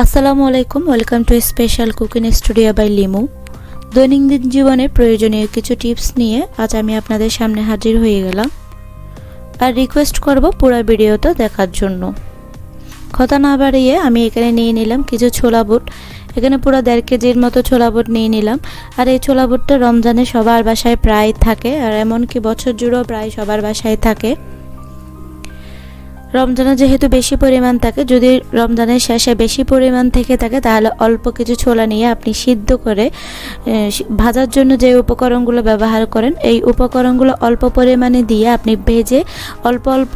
আসসালামু আলাইকুম, welcome to special cooking studio by Limu. দৈনন্দিন জীবনে প্রয়োজনীয় কিছু টিপস নিয়ে আজ আমি আপনাদের সামনে হাজির হয়ে গেলাম। আর রিকোয়েস্ট করব পুরো ভিডিওটা দেখার জন্য। কথা না বাড়িয়ে আমি এখানে নিয়ে নিলাম কিছু ছোলা বুট। এখানে পুরো 1.5 কেজির মতো ছোলা বুট নিয়ে নিলাম। আর এই ছোলা বুটটা রমজানে সবার বাসায় প্রায় থাকে, আর এমনকি বছর জুড়েও প্রায় সবার বাসায় থাকে। রমজানে যেহেতু বেশি পরিমাণ থাকে, যদি রমজানের শেষে বেশি পরিমাণ থেকে থাকে তাহলে অল্প কিছু ছোলা নিয়ে আপনি সিদ্ধ করে ভাজার জন্য যে উপকরণগুলো ব্যবহার করেন এই উপকরণগুলো অল্প পরিমাণে দিয়ে আপনি ভেজে অল্প অল্প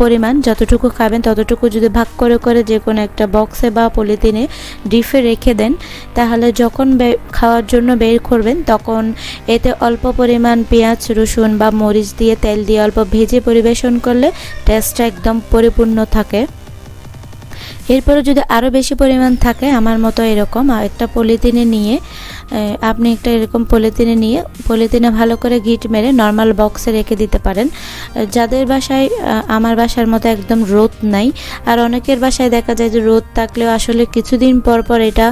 পরিমাণ যতটুকু খাবেন ততটুকু যদি ভাগ করে করে যে কোনো একটা বক্সে বা পলিথিনে ডিপে রেখে দেন, তাহলে যখন খাওয়ার জন্য বের করবেন তখন এতে অল্প পরিমাণ পেঁয়াজ রসুন বা মরিচ দিয়ে তেল দিয়ে অল্প ভেজে পরিবেশন করলে টেস্টটা একদম পরিপূর্ণ থাকে। এরপরে যদি আরও বেশি পরিমাণ থাকে আমার মতো এরকম একটা পলিথিনে নিয়ে আপনি একটা এরকম পলিথিনে ভালো করে গিট মেরে নর্মাল বক্সে রেখে দিতে পারেন। যাদের বাসায় আমার বাসার মতো একদম রোদ নাই, আর অনেকের বাসায় দেখা যায় যে রোদ থাকলেও আসলে কিছুদিন পর পর এটা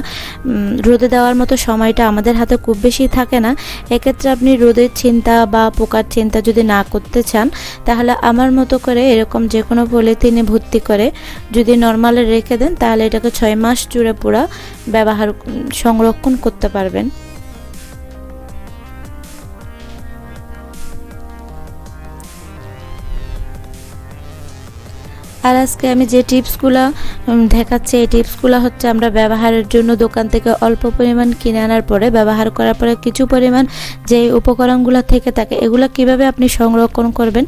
রোদে দেওয়ার মতো সময়টা আমাদের হাতে খুব বেশি থাকে না। এক্ষেত্রে আপনি রোদের চিন্তা বা পোকার চিন্তা যদি না করতে চান তাহলে আমার মতো করে এরকম যে কোনো পলিথিনে ভর্তি করে যদি নর্মালে রেখে দেন তাহলে এটাকে 6 মাস জুড়ে পুরো সংরক্ষণ করতে পারবেন। আর আজকে আমি যে টিপসগুলো দেখাচ্ছি এই টিপসগুলো হচ্ছে আমরা ব্যবহারের জন্য দোকান থেকে অল্প পরিমাণ কিনে আনার পরে ব্যবহার করার পরে কিছু পরিমাণ যে উপকরণগুলো থেকে থাকে এগুলো কিভাবে আপনি সংরক্ষণ করবেন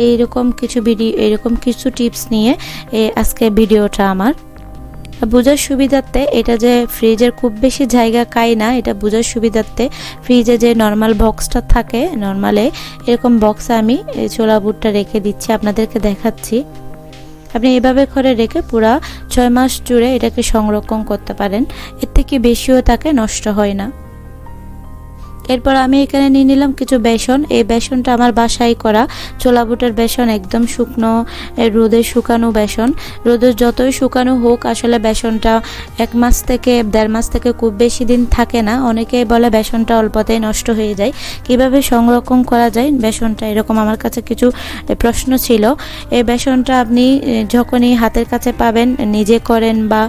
এইরকম কিছু টিপস নিয়ে আজকে ভিডিওটা আমার। বোঝার সুবিধার্থে এটা যে ফ্রিজের খুব বেশি জায়গা খায় না, এটা বোঝার সুবিধার্থে ফ্রিজে যে নর্মাল বক্সটা থাকে নর্মালে এরকম বক্সে আমি এই ছোলা বুটটা রেখে দিচ্ছি, আপনাদেরকে দেখাচ্ছি। আপনি এভাবে করে রেখে পুরা 6 মাস জুড়ে এটাকে সংরক্ষণ করতে পারেন, এর থেকে বেশিও তাকে নষ্ট হয় না। এরপর আমি এখানে নিয়ে নিলাম কিছু বেসন। এই বেসনটা আমার বাসায় করা ছোলা বুটের বেসন, একদম শুকনো রোদে শুকানো বেসন। রোদে যতই শুকানো হোক আসলে বেসনটা 1 মাস থেকে 1.5 মাস থেকে খুব বেশি দিন থাকে না। অনেকেই বলে বেসনটা অল্পতেই নষ্ট হয়ে যায়, কিভাবে সংরক্ষণ করা যায় বেসনটা, এরকম আমার কাছে কিছু প্রশ্ন ছিল। এই বেসনটা আপনি যখনই হাতের কাছে পাবেন নিজে করেন বা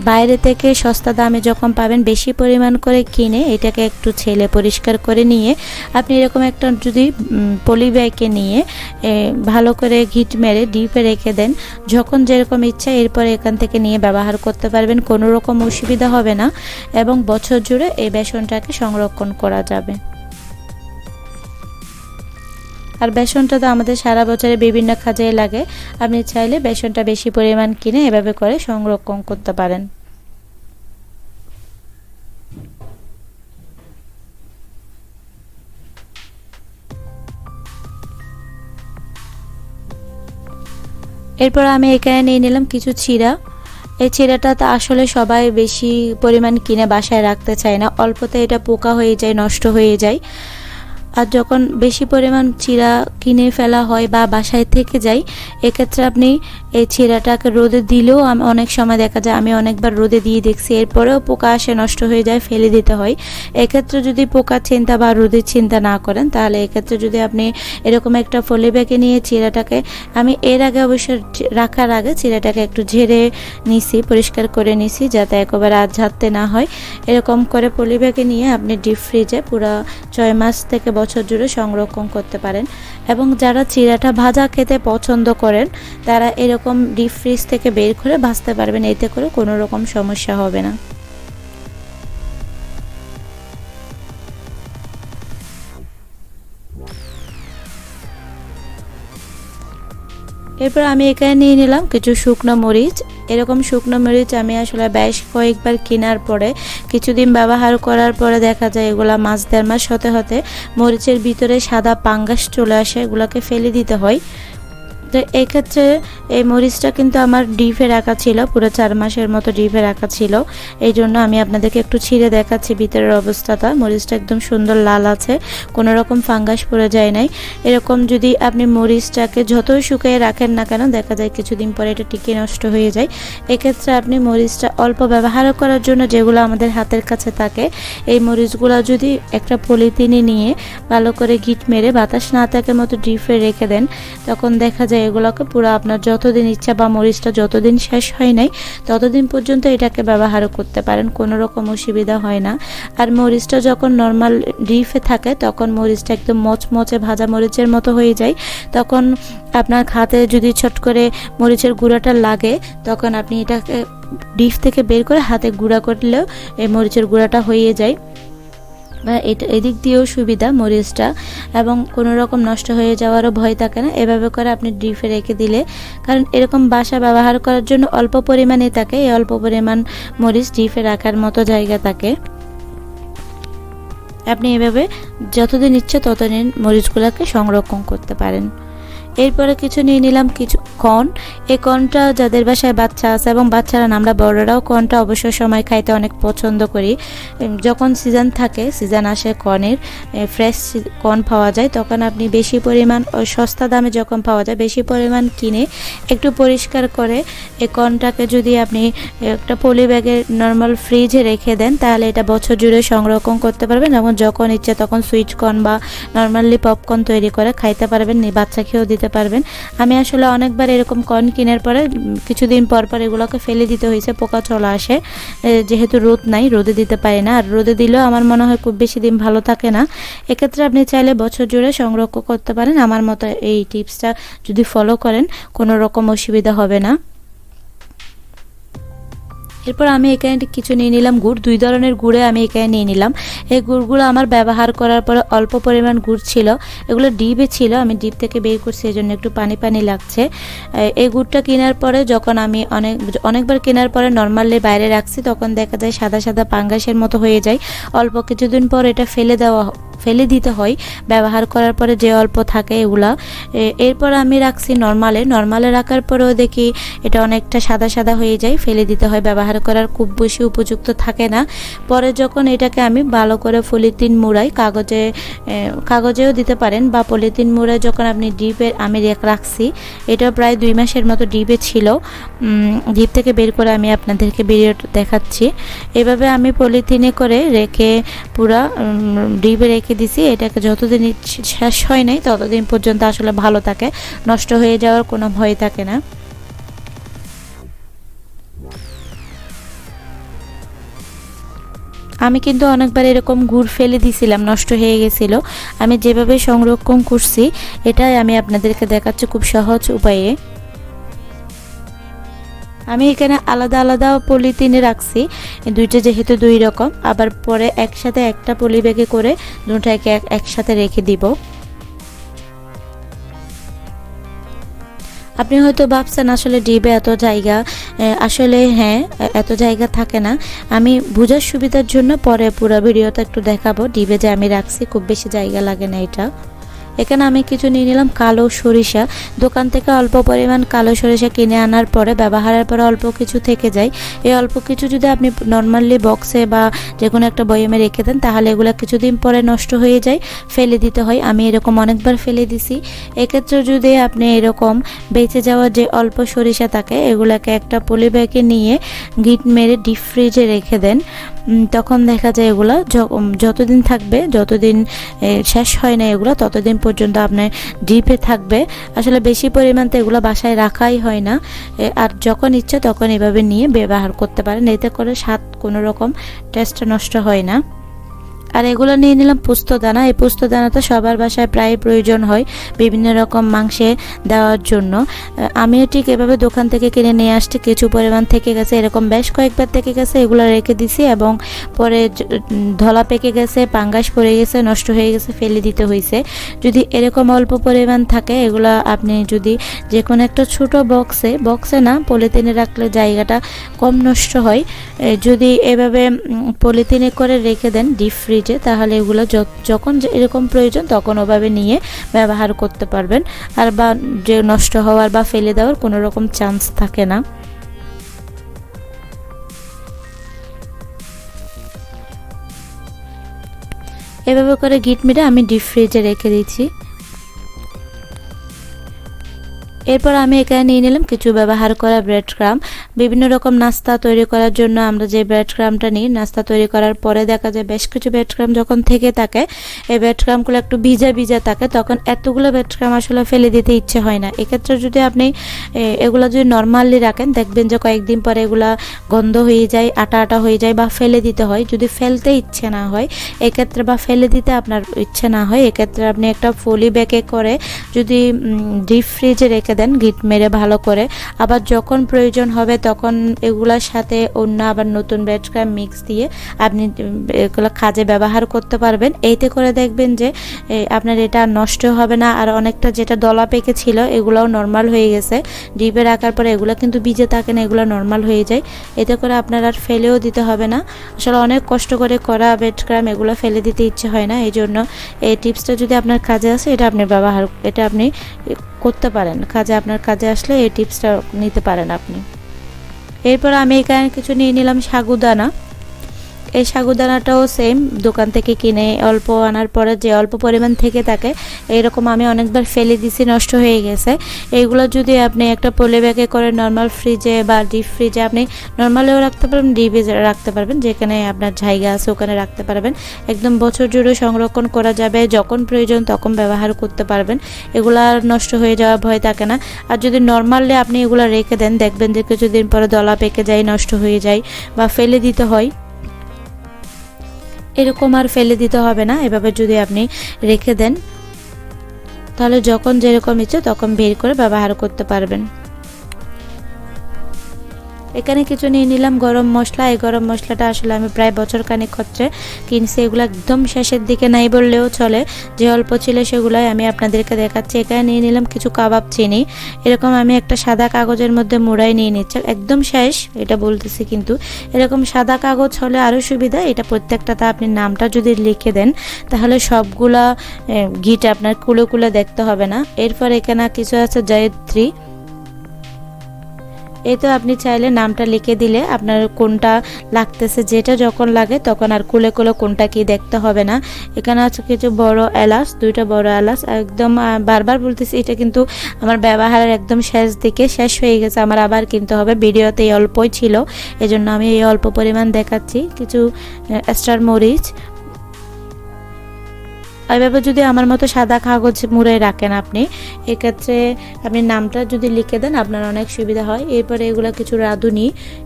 বাইরে থেকে সস্তা দামে যখন পাবেন বেশি পরিমাণ করে কিনে এটাকে একটু ছেলে পরিষ্কার করে নিয়ে আপনি এরকম একটা যদি পলি ব্যাগে নিয়ে ভালো করে ঘিট মেরে ডিপে রেখে দেন, যখন যেরকম ইচ্ছা এরপর এখান থেকে নিয়ে ব্যবহার করতে পারবেন, কোনো রকম অসুবিধা হবে না এবং বছর জুড়ে এই বেসনটাকে সংরক্ষণ করা যাবে। আর বেসনটা তো আমাদের সারা বছরে বিভিন্ন কাজে লাগে, আপনি চাইলে বেসনটা বেশি পরিমাণ কিনে এভাবে করে সংরক্ষণ করতে পারেন। এরপর আমি এখানে নিয়ে নিলাম কিছু চিড়া। এই চিড়াটা তো আসলে সবাই বেশি পরিমাণ কিনে বাসায় রাখতে চায় না, অল্পতে এটা পোকা হয়ে যায়, নষ্ট হয়ে যায়। আর যখন বেশি পরিমাণ চিড়া কিনে ফেলা হয় বা বাসায় থেকে যায় এক্ষেত্রে আপনি এই চিড়াটাকে রোদে দিলেও অনেক সময় দেখা যায়, আমি অনেকবার রোদে দিয়ে দেখছি এরপরেও পোকা আসে, নষ্ট হয়ে যায়, ফেলে দিতে হয়। এক্ষেত্রে যদি পোকার চিন্তা বা রোদের চিন্তা না করেন তাহলে এক্ষেত্রে যদি আপনি এরকম একটা পলি ব্যাগে নিয়ে চিড়াটাকে, আমি এর আগে অবশ্যই রাখার আগে চিড়াটাকে একটু ঝেড়ে নিছি, পরিষ্কার করে নিছি যাতে একেবারে আর ঝাড়তে না হয়। এরকম করে পলি ব্যাগে নিয়ে আপনি ডিপ ফ্রিজে পুরো 6 মাস থেকে বছর জুড়ে সংরক্ষণ করতে পারেন। এবং যারা চিড়াটা ভাজা খেতে পছন্দ করেন তারা এরকম ডিপ ফ্রিজ থেকে বের করে ভাজতে পারবেন, এতে করে কোনো রকম সমস্যা হবে না। এরপর আমি এখানে নিয়ে নিলাম কিছু শুকনো মরিচ। এরকম শুকনো মরিচ আমি আসলে বেশ কয়েকবার কেনার পরে কিছুদিন ব্যবহার করার পরে দেখা যায় এগুলা 1.5 মাস হতে হতে মরিচের ভিতরে সাদা পাঙ্গাস চলে আসে, এগুলোকে ফেলে দিতে হয়। তো এই ক্ষেত্রে এই মরিচটা কিন্তু আমার ডিপে রাখা ছিল, পুরো 4 মাসের মতো ডিপে রাখা ছিল। এই জন্য আমি আপনাদেরকে একটু ছিঁড়ে দেখাচ্ছি ভিতরের অবস্থাটা। মরিচটা একদম সুন্দর লাল আছে, কোনো রকম ফাঙ্গাস পড়ে যায় নাই। এরকম যদি আপনি মরিচটাকে যতই শুকিয়ে রাখেন না কেন, দেখা যায় কিছুদিন পরে এটা টিকে নষ্ট হয়ে যায়। এক্ষেত্রে আপনি মরিচটা অল্প ব্যবহার করার জন্য যেগুলো আমাদের হাতের কাছে থাকে, এই মরিচগুলো যদি একটা পলিথিনে নিয়ে ভালো করে গিট মেরে বাতাস না থাকার মতো ডিপে রেখে দেন, তখন দেখা যায় এগুলোকে পুরো আপনার যতদিন ইচ্ছা বা মরিচটা যতদিন শেষ হয় নাই ততদিন পর্যন্ত এটাকে ব্যবহার করতে পারেন, কোনো রকম অসুবিধা হয় না। আর মরিচটা যখন নর্মাল ডিপে থাকে তখন মরিচটা একদম মচমচে ভাজা মরিচের মতো হয়ে যায়। তখন আপনার হাতে যদি ছট করে মরিচের গুঁড়াটা লাগে, তখন আপনি এটাকে ডিপ থেকে বের করে হাতে গুঁড়া করলেও এই মরিচের গুঁড়াটা হয়ে যায়। বা এটা এদিক দিয়েও সুবিধা মরিচটা, এবং কোনো রকম নষ্ট হয়ে যাওয়ারও ভয় থাকে না এভাবে করে আপনি ডিপে রেখে দিলে। কারণ এরকম বাসা ব্যবহার করার জন্য অল্প পরিমাণে থাকে, এই অল্প পরিমাণ মরিচ ডিপে রাখার মতো জায়গা থাকে। আপনি এভাবে যতদিন ইচ্ছে ততদিন মরিচগুলোকে সংরক্ষণ করতে পারেন। এরপরে কিছু নিয়ে নিলাম কিছু কর্ন। এই কর্নটা যাদের বাসায় বাচ্চা আছে এবং বাচ্চারা না, আমরা বড়রাও কর্নটা অবসর সময় খাইতে অনেক পছন্দ করি। যখন সিজন থাকে, সিজন আসে কর্নের, ফ্রেশ কর্ন পাওয়া যায়, তখন আপনি বেশি পরিমাণ ওই সস্তা দামে যখন পাওয়া যায় বেশি পরিমাণ কিনে একটু পরিষ্কার করে এই কর্নটাকে যদি আপনি একটা পলি ব্যাগে নর্মাল ফ্রিজে রেখে দেন, তাহলে এটা বছর জুড়ে সংরক্ষণ করতে পারবেন এবং যখন ইচ্ছে তখন সুইট কর্ন বা নর্মালি পপকর্ন তৈরি করে খাইতে পারবেন, বাচ্চাকেও দিতে পারবেন। আমি আসলে অনেকবার এরকম কর্ন কেনার পরে কিছুদিন পর পর এগুলোকে ফেলে দিতে হয়েছে, পোকা চলে আসে, যেহেতু রোদ নাই, রোদে দিতে পারি না। আর রোদে দিলেও আমার মনে হয় খুব বেশি দিন ভালো থাকে না। এক্ষেত্রে আপনি চাইলে বছর জুড়ে সংরক্ষণ করতে পারেন। আমার মতো এই টিপসটা যদি ফলো করেন কোনো রকম অসুবিধা হবে না। এরপর আমি এখানে কিছু নিয়ে নিলাম গুড়, 2 ধরনের গুড়ে আমি এখানে নিয়ে নিলাম। এই গুড়গুলো আমার ব্যবহার করার পরে অল্প পরিমাণ গুড় ছিল, এগুলো ডিপে ছিল, আমি ডিপ থেকে বের করছি, এই জন্য একটু পানি পানি লাগছে। এই গুড়টা কেনার পরে যখন আমি অনেকবার কেনার পরে নর্মালি বাইরে রাখছি, তখন দেখা যায় সাদা সাদা পাঙ্গাসের মতো হয়ে যায়। অল্প কিছুদিন পর এটা ফেলে দিতে হয় ব্যবহার করার পরে যে অল্প থাকে এগুলা। এরপর আমি রাখছি নর্মালে রাখার পরেও দেখি এটা অনেকটা সাদা সাদা হয়ে যায়, ফেলে দিতে হয়, ব্যবহার করার খুব বেশি উপযুক্ত থাকে না। পরে যখন এটাকে আমি ভালো করে পলিথিন মুড়াই, কাগজেও দিতে পারেন, বা পলিথিন মুড়াই যখন আপনি ডিপে আমি রাখছি, এটা প্রায় 2 মাসের মতো ডিপে ছিল। ডিপ থেকে বের করে আমি আপনাদেরকে বেরিয়ে দেখাচ্ছি। এভাবে আমি পলিথিনে করে রেখে পুরা ডিপে রেখে দিছি। এটাকে যতদিন শেষ হয় নাই ততদিন পর্যন্ত আসলে ভালো থাকে, নষ্ট হয়ে যাওয়ার কোনো ভয় থাকে না। আমি কিন্তু অনেকবার এরকম গুড় ফেলে দিয়েছিলাম, নষ্ট হয়ে গেছিল। আমি যেভাবে সংরক্ষণ করছি এটাই আমি আপনাদেরকে দেখাচ্ছি খুব সহজ উপায়ে। আমি এখানে আলাদা আলাদা পলিথিনে রাখছি, দুইটা যেহেতু 2 রকম, আবার পরে একসাথে একটা পলি ব্যাগে করে দুটাকে একসাথে রেখে দিব। আপনি হয়তো ভাবছেন আসলে ডিবে এত জায়গা, আসলে হ্যাঁ এত জায়গা থাকে না। আমি বোঝার সুবিধার জন্য পরে পুরো ভিডিওটা একটু দেখাবো। ডিবে যে আমি রাখছি খুব বেশি জায়গা লাগে না এটা। এখানে আমি কিছু নিয়ে নিলাম কালো সরিষা। দোকান থেকে অল্প পরিমাণ কালো সরিষা কিনে আনার পরে ব্যবহারের পরে অল্প কিছু থেকে যায়। এই অল্প কিছু যদি আপনি নর্মালি বক্সে বা যে কোনো একটা বয়ামে রেখে দেন, তাহলে এগুলো কিছুদিন পরে নষ্ট হয়ে যায়, ফেলে দিতে হয়। আমি এরকম অনেকবার ফেলে দিছি। এক্ষেত্রে যদি আপনি এরকম বেঁচে যাওয়া যে অল্প সরিষা থাকে, এগুলোকে একটা পলি ব্যাগে নিয়ে গিট মেরে ডিপ ফ্রিজে রেখে দেন, তখন দেখা যায় এগুলো যতদিন থাকবে, যতদিন শেষ হয় না এগুলো, ততদিন পর্যন্ত আপনার ডিপে থাকবে। আসলে বেশি পরিমাণ তো এগুলো বাসায় রাখাই হয় না, আর যখন ইচ্ছা তখন এভাবে নিয়ে ব্যবহার করতে পারেন। এতে করে স্বাদ কোনো রকম টেস্ট নষ্ট হয় না। আর এগুলো নিয়ে নিলাম পোস্তদানা। এই পোস্তদানা তো সবার বাসায় প্রায় প্রয়োজন হয় বিভিন্ন রকম মাংসে দেওয়ার জন্য। আমিও ঠিক এভাবে দোকান থেকে কিনে নিয়ে আসছি, কিছু পরিমাণ থেকে গেছে, এরকম বেশ কয়েকবার থেকে গেছে, এগুলো রেখে দিছি এবং পরে ধলা পেকে গেছে, পাঙ্গাস পড়ে গেছে, নষ্ট হয়ে গেছে, ফেলে দিতে হয়েছে। যদি এরকম অল্প পরিমাণ থাকে, এগুলো আপনি যদি যে কোনো একটা ছোট বক্সে না পলিথিনে রাখলে জায়গাটা কম নষ্ট হয়। যদি এভাবে পলিথিনে করে রেখে দেন ডিপ ফ্রিজ ফ্রিজে, তাহলে এগুলো যখন এরকম প্রয়োজন তখন ওভাবে নিয়ে ব্যবহার করতে পারবেন। আর বা যে নষ্ট হওয়ার বা ফেলে দেওয়ার কোনো রকম চান্স থাকে না। এভাবে করে গিট মেরে আমি ডিপ ফ্রিজে রেখে দিয়েছি। এরপর আমি এখানে নিয়ে নিলাম কিছু ব্যবহার করা ব্রেড ক্রাম। বিভিন্ন রকম নাস্তা তৈরি করার জন্য আমরা যে ব্রেড ক্রামটা নিই, নাস্তা তৈরি করার পরে দেখা যায় বেশ কিছু ব্রেড ক্রাম যখন থেকে থাকে, এই ব্রেড ক্রামগুলো একটু ভিজা ভিজা থাকে, তখন এতগুলো ব্রেড ক্রাম আসলে ফেলে দিতে ইচ্ছে হয় না। এক্ষেত্রে যদি আপনি এগুলো যদি নর্মালি রাখেন, দেখবেন যে কয়েকদিন পরে এগুলা গন্ধ হয়ে যায়, আটা আটা হয়ে যায় বা ফেলে দিতে হয়। যদি ফেলতে ইচ্ছে না হয় এক্ষেত্রে, বা ফেলে দিতে আপনার ইচ্ছে না হয়, এক্ষেত্রে আপনি একটা পলি ব্যাগে করে যদি ডিপ ফ্রিজে রেখে দেন গিট মেরে ভালো করে, আবার যখন প্রয়োজন হবে তখন এগুলার সাথে অন্য আবার নতুন ব্রেড ক্রাম মিক্স দিয়ে আপনি এগুলো কাজে ব্যবহার করতে পারবেন। এইতে করে দেখবেন যে আপনার এটা নষ্ট হবে না, আর অনেকটা যেটা দলা পেকে ছিল এগুলোও নর্মাল হয়ে গেছে। ডিপে রাখার পরে এগুলো কিন্তু ভিজে থাকে না, এগুলো নর্মাল হয়ে যায়। এতে করে আপনার আর ফেলেও দিতে হবে না। আসলে অনেক কষ্ট করে করা ব্রেড ক্রাম, এগুলো ফেলে দিতে ইচ্ছে হয় না। এই জন্য এই টিপসটা যদি আপনার কাজে আসে, এটা আপনি করতে পারেন। আপনার কাজে আসলে এই টিপসটা নিতে পারেন আপনি। এরপর আমি এখানে কিছু নিয়ে নিলাম সাগুদানা। এই সাগুদানাটাও সেম দোকান থেকে কিনে অল্প আনার পরে যে অল্প পরিমাণ থেকে থাকে, এইরকম আমি অনেকবার ফেলে দিছি, নষ্ট হয়ে গেছে। এইগুলো যদি আপনি একটা পলি ব্যাগে করে নর্মাল ফ্রিজে বা ডিপ ফ্রিজে, আপনি নর্মালেও রাখতে পারবেন, ডিপে রাখতে পারবেন, যেখানে আপনার জায়গা আছে ওখানে রাখতে পারবেন। একদম বছর জুড়ে সংরক্ষণ করা যাবে, যখন প্রয়োজন তখন ব্যবহার করতে পারবেন। এগুলো আর নষ্ট হয়ে যাওয়ার ভয় থাকে না। আর যদি নর্মালি আপনি এগুলো রেখে দেন, দেখবেন যে কিছুদিন পরে দলা পেকে যায়, নষ্ট হয়ে যায় বা ফেলে দিতে হয়। এরকম আর ফেলে দিতে হবে না। এভাবে যদি আপনি রেখে দেন, তাহলে যখন যেরকম ইচ্ছে তখন বের করে ব্যবহার করতে পারবেন। এখানে কিছু নিয়ে নিলাম গরম মশলা। এই গরম মশলাটা আসলে আমি প্রায় বছর খানেক হচ্ছে কিনছি। এগুলো একদম শেষের দিকে নাই বললেও চলে, যে অল্প ছিল সেগুলোই আমি আপনাদেরকে দেখাচ্ছি। এখানে নিয়ে নিলাম কিছু কাবাব চিনি। এরকম আমি একটা সাদা কাগজের মধ্যে মুড়াই নিয়ে নিচ্ছি, একদম শেষ এটা বলতেছি, কিন্তু এরকম সাদা কাগজ হলে আরও সুবিধা। এটা প্রত্যেকটাতে আপনি নামটা যদি লিখে দেন, তাহলে সবগুলা গিট আপনার কুলে কুলে দেখতে হবে না। এরপর এখানে কিছু আছে জয়ত্রী। এই তো আপনি চাইলে নামটা লিখে দিলে আপনার কোনটা লাগতেছে, যেটা যখন লাগে তখন আর কুলে কুলে কোনটা কি দেখতে হবে না। এখানে আছে কিছু বড় এলাচ, 2টা বড় এলাচ। একদম বারবার বলতেছি, এটা কিন্তু আমার ব্যবহারের একদম শেষ হয়ে গেছে, আমার আবার কিনতে হবে। ভিডিওতে এই অল্পই ছিল, এজন্য আমি এই অল্প পরিমাণ দেখাচ্ছি। কিছু স্টার মরিচ। এইভাবে যদি আমার মতো সাদা কাগজ মুড়ে রাখেন আপনি, এক্ষেত্রে আপনি নামটা যদি লিখে দেন আপনার অনেক সুবিধা হয়। এরপরে এগুলো কিছু রাঁধুনি।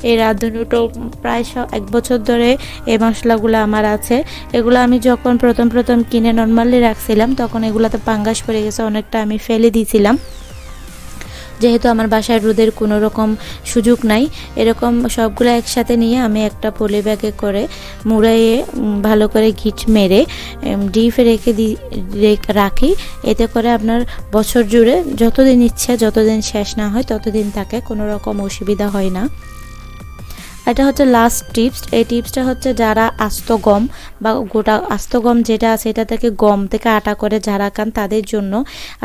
এই রাঁধুনিটাও প্রায় 1 বছর ধরে এই মশলাগুলো আমার আছে। এগুলো আমি যখন প্রথম কিনে নর্মালি রাখছিলাম, তখন এগুলোতে পাঙ্গাস পড়ে গেছে অনেকটা, আমি ফেলে দিয়েছিলাম। যেহেতু আমার বাসায় রোদের কোনো রকম সুযোগ নাই, এরকম সবগুলো একসাথে নিয়ে আমি একটা পলি ব্যাগে করে মুড়াইয়ে ভালো করে ঘিট মেরে ডিপে রাখি। এতে করে আপনার বছর জুড়ে যতদিন ইচ্ছা, যতদিন শেষ না হয় ততদিন থাকে, কোনো রকম অসুবিধা হয় না। এটা হচ্ছে লাস্ট টিপস। এই টিপসটা হচ্ছে যারা আস্ত গম বা গোটা আস্ত গম যেটা আছে, এটা থেকে গম থেকে আটা করে যারা খান তাদের জন্য।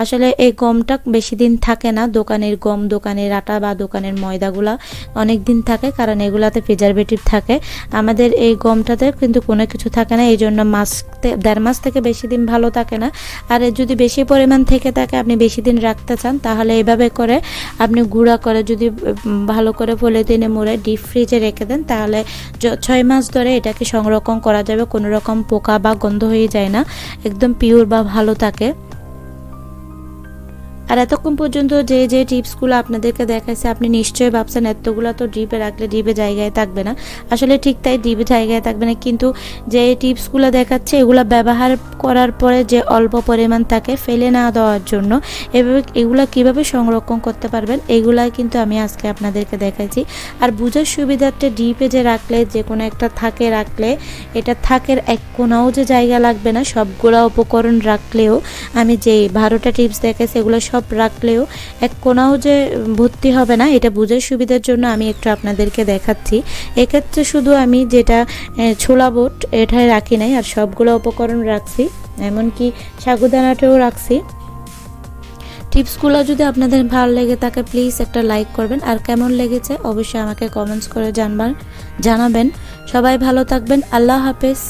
আসলে এই গমটা বেশি দিন থাকে না, দোকানের গম, দোকানের আটা বা দোকানের ময়দাগুলা অনেক দিন থাকে, কারণ এগুলাতে প্রিজারভেটিভ থাকে। আমাদের এই গমটাতে কিন্তু কোনো কিছু থাকে না, এই জন্য 1.5 মাস থেকে বেশি দিন ভালো থাকে না। আর যদি বেশি পরিমাণ থেকে থাকে, আপনি বেশি দিন রাখতে চান, তাহলে এইভাবে করে আপনি গুঁড়া করে যদি ভালো করে পলিথিনে মুড়ে ডিপ ফ্রিজে রেখে দেন, তাহলে 6 মাস ধরে এটাকে সংরক্ষণ করা যাবে, কোনো রকম পোকা বা গন্ধ হয়ে যায় না, একদম পিওর বা ভালো থাকে। আর এতক্ষণ পর্যন্ত যে টিপসগুলো আপনাদেরকে দেখাইছে, আপনি নিশ্চয়ই ভাবছেন এতগুলো তো ডিপে রাখলে ডিপে জায়গায় থাকবে না। আসলে ঠিক তাই, ডিপে জায়গায় থাকবে না, কিন্তু যে টিপসগুলো দেখাচ্ছে এগুলো ব্যবহার করার পরে যে অল্প পরিমাণ থাকে ফেলে না দেওয়ার জন্য, এগুলো কিভাবে সংরক্ষণ করতে পারবেন এগুলাই কিন্তু আমি আজকে আপনাদেরকে দেখাইছি। আর বুঝার সুবিধার্থে ডিপে যে রাখলে, যে কোনো একটা থাকে রাখলে, এটা থাকের এক কোনাও যে জায়গা লাগবে না, সবগুলো উপকরণ রাখলেও আমি যে 12টা টিপস দেখাইছি এগুলো সব সব রাখলেও এক কোনাও যে ভর্তি হবে না, এটা বোঝার সুবিধার জন্য আমি একটু আপনাদেরকে দেখাচ্ছি। এক্ষেত্রে শুধু আমি যেটা ছোলা বুট এটাই রাখি নাই, আর সবগুলো উপকরণ রাখছি, এমনকি সাগুদানাটাও রাখছি। টিপসগুলো যদি আপনাদের ভালো লেগে থাকে প্লিজ একটা লাইক করবেন, আর কেমন লেগেছে অবশ্যই আমাকে কমেন্টস করে জানাবেন। সবাই ভালো থাকবেন, আল্লাহ হাফেজ।